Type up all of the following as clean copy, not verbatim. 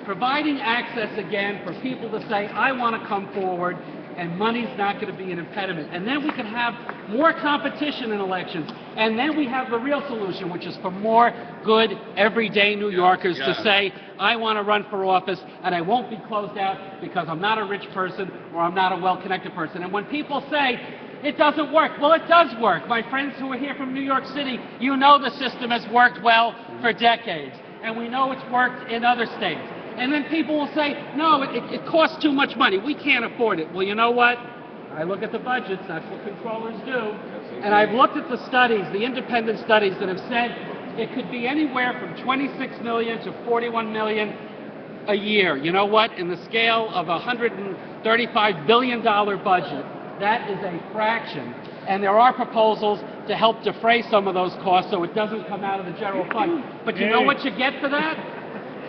providing access again for people to say, I want to come forward, and money's not going to be an impediment. And then we can have more competition in elections. And then we have the real solution, which is for more good, everyday New Yorkers to say, I want to run for office, and I won't be closed out because I'm not a rich person or I'm not a well-connected person. And when people say, it doesn't work, well, it does work. My friends who are here from New York City, you know the system has worked well for decades. And we know it's worked in other states. And then people will say, no, it costs too much money. We can't afford it. Well, you know what? I look at the budgets. That's what controllers do. And I've looked at the studies, the independent studies that have said it could be anywhere from 26 million to 41 million a year. You know what? In the scale of a $135 billion budget, that is a fraction. And there are proposals to help defray some of those costs so it doesn't come out of the general fund. But you know what you get for that?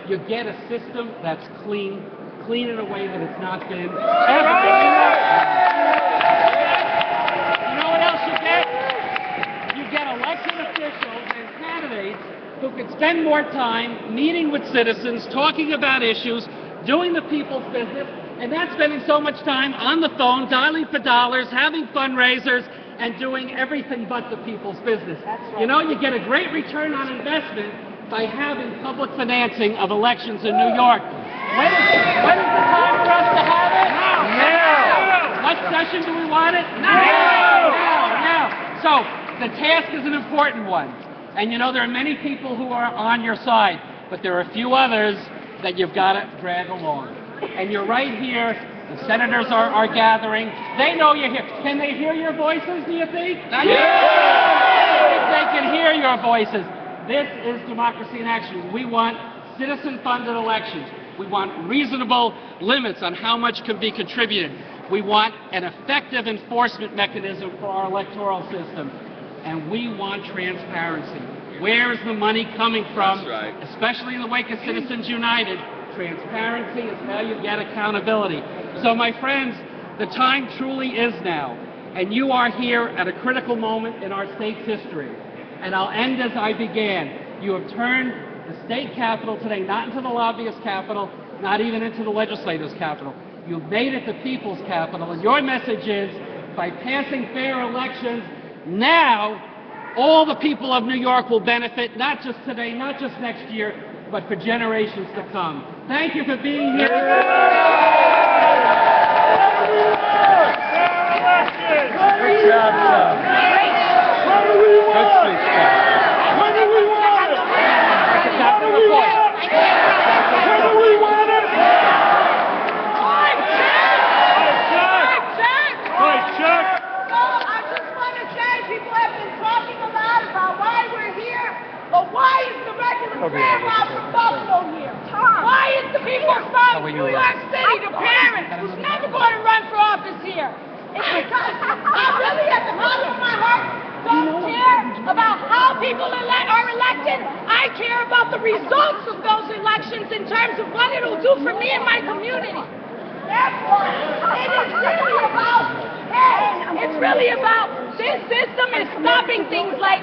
You get a system that's clean in a way that it's not been ever. You know what else you get? You get elected officials and candidates who can spend more time meeting with citizens, talking about issues, doing the people's business, and not spending so much time on the phone, dialing for dollars, having fundraisers, and doing everything but the people's business. You know, you get a great return on investment by having public financing of elections in New York. When is the time for us to have it? Now. What session do we want it? Now. So the task is an important one. And you know, there are many people who are on your side, but there are a few others that you've got to drag along. And you're right here. The senators are gathering. They know you're here. Can they hear your voices, do you think? They can hear your voices. This is democracy in action. We want citizen-funded elections. We want reasonable limits on how much can be contributed. We want an effective enforcement mechanism for our electoral system. And we want transparency. Where is the money coming from? That's right. Especially in the wake of Citizens United. Transparency is how you get accountability. So, my friends, the time truly is now. And you are here at a critical moment in our state's history. And I'll end as I began. You have turned the state capitol today not into the lobbyist capitol, not even into the legislator's capitol. You've made it the people's capitol. And your message is, by passing fair elections, now all the people of New York will benefit, not just today, not just next year, but for generations to come. Thank you for being here. Good job, sir. What do we want? What do we want? What do we want? What do we want? Chuck. Well, I just want to say people have been talking a lot about why we're here, but why is the regular grandma from Buffalo here? Why is the people from New York City, the parents, who's never going to run for office here? It's because I really, at the bottom of my heart, don't care about how people are elected. I care about the results of those elections in terms of what it'll do for me and my community. Therefore, it is really about, it's really about this system is stopping things like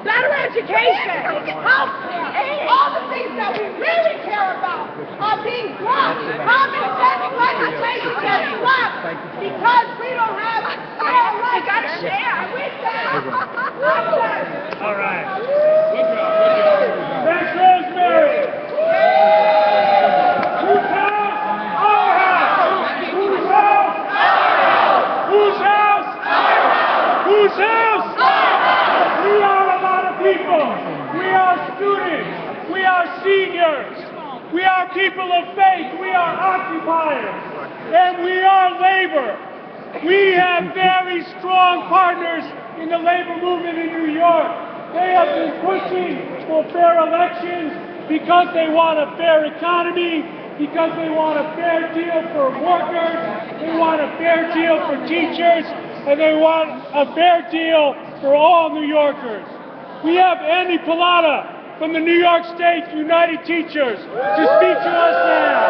better education, health care, all the things that we really care about are being blocked. Common sense legislation gets blocked because we don't have fair elections. We got to share. All right. Good job. Thanks, Rosemary. Whose house? Our house. Whose house? Our house. Whose house? Our house. Whose house? Our house. We are a lot of people. We are students. We are seniors. We are people of faith. We are occupiers. And we are labor. We have very strong partners in the labor movement in New York. They have been pushing for fair elections because they want a fair economy, because they want a fair deal for workers, they want a fair deal for teachers, and they want a fair deal for all New Yorkers. We have Andy Pilata from the New York State United Teachers to speak to us now.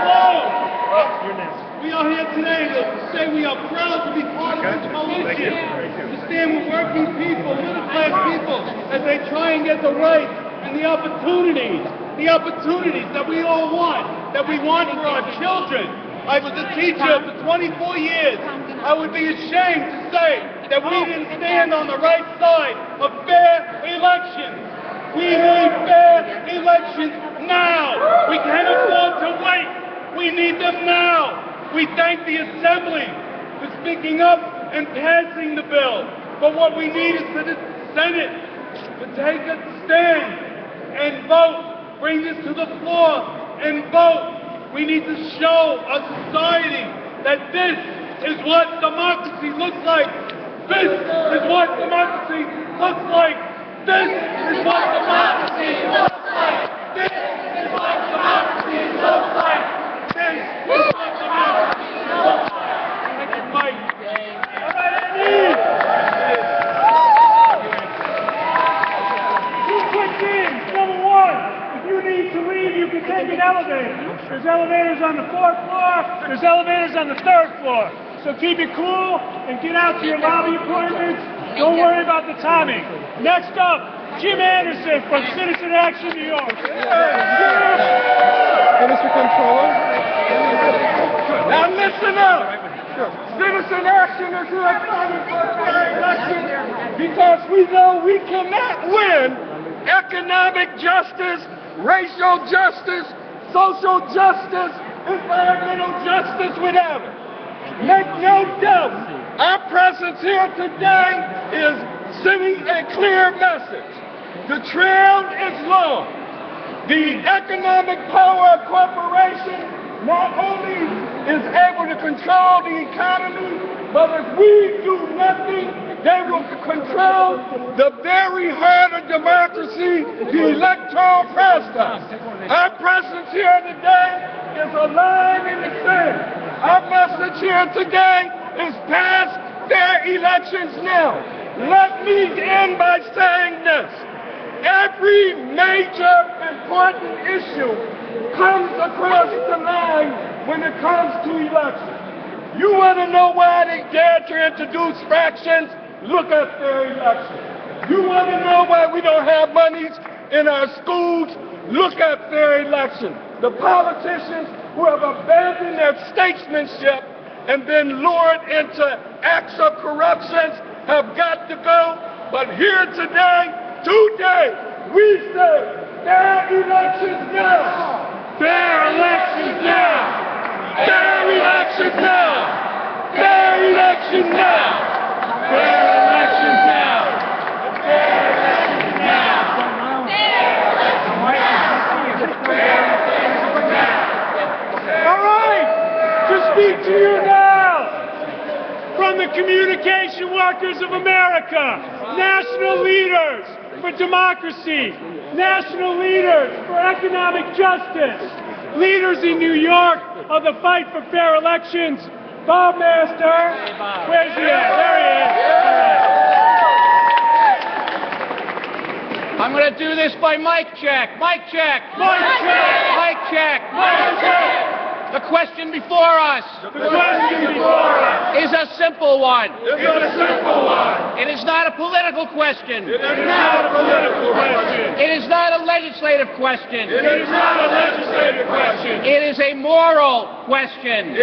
Hello. You're next. We are here today to say we are proud to be part of this coalition, to stand with working people, middle-class people, as they try and get the rights and the opportunities the opportunities that we all want, that we want for our children. I was a teacher for 24 years. I would be ashamed to say that we didn't stand on the right side of fair elections. We need fair elections now. We can't afford to wait. We need them now. We thank the Assembly for speaking up and passing the bill. But what we need is for the Senate to take a stand and vote. Bring this to the floor and vote. We need to show a society that this is what democracy looks like. This is what democracy looks like. This is what democracy looks like. This is what democracy looks like. This is what democracy looks like. Thank you, Mike. Two quick things. Number one, if you need to leave, you can take an elevator. There's elevators on the 4th floor. There's elevators on the 3rd floor. So keep it cool and get out to your lobby appointments. Don't worry about the timing. Next up, Jim Anderson from Citizen Action New York. Mr. Controller. Now listen up. Citizen Action is electronic election because we know we cannot win economic justice, racial justice, social justice, environmental justice without it. Make no doubt, our presence here today is sending a clear message. The trail is long. The economic power of corporations not only is able to control the economy, but if we do nothing, they will control the very heart of democracy, the electoral process. Our presence here today is a line in the sand. Our message here today is pass fair elections now. Let me end by saying this. Every major important issue comes across the line when it comes to elections. You want to know why they dare to introduce fractions? Look at fair elections. You want to know why we don't have monies in our schools? Look at fair elections. The politicians who have abandoned their statesmanship and been lured into acts of corruption have got to go. But here today, we say, fair elections now! Fair elections now! Fair elections now! Fair elections now! Fair elections now! Fair elections now! All right, to speak to you now from the Communication Workers of America, national leaders for democracy, national leaders for economic justice, leaders in New York of the fight for fair elections. Bob Master, where's he at? There he is. I'm going to do this by mic check. Mic check. Mic check. Mic check. Mic check. The question before us is a simple one. It is not a political question. It is not a legislative question. It is a moral question.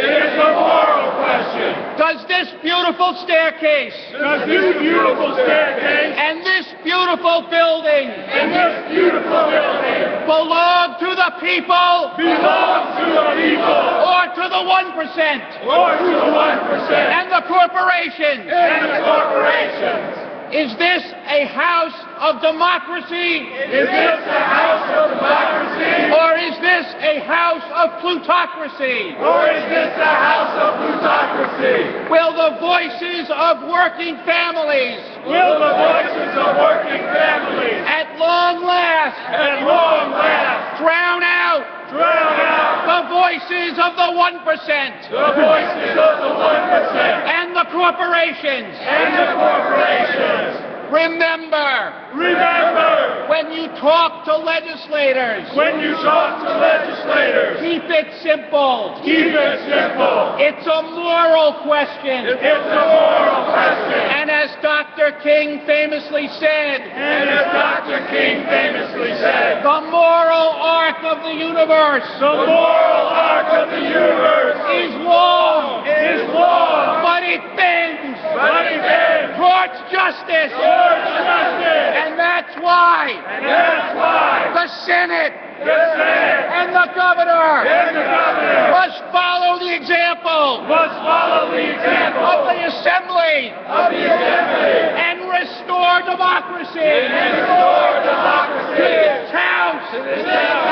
Does this beautiful staircase and this beautiful building belong to the people? Or to the 1%? And the corporations? Is this a house of democracy? Or is this a house of plutocracy? Will the voices of working families at long last drown out the voices of the 1% and the corporations? Remember, when you talk to legislators, be Keep it simple. Keep it simple. It's a moral question. It's a moral question. And as Dr. King famously said, the moral arc of the universe the moral arc of the universe is long, but it bends towards justice. And that's why the Senate and the governor must follow the example of the Assembly and restore democracy to this House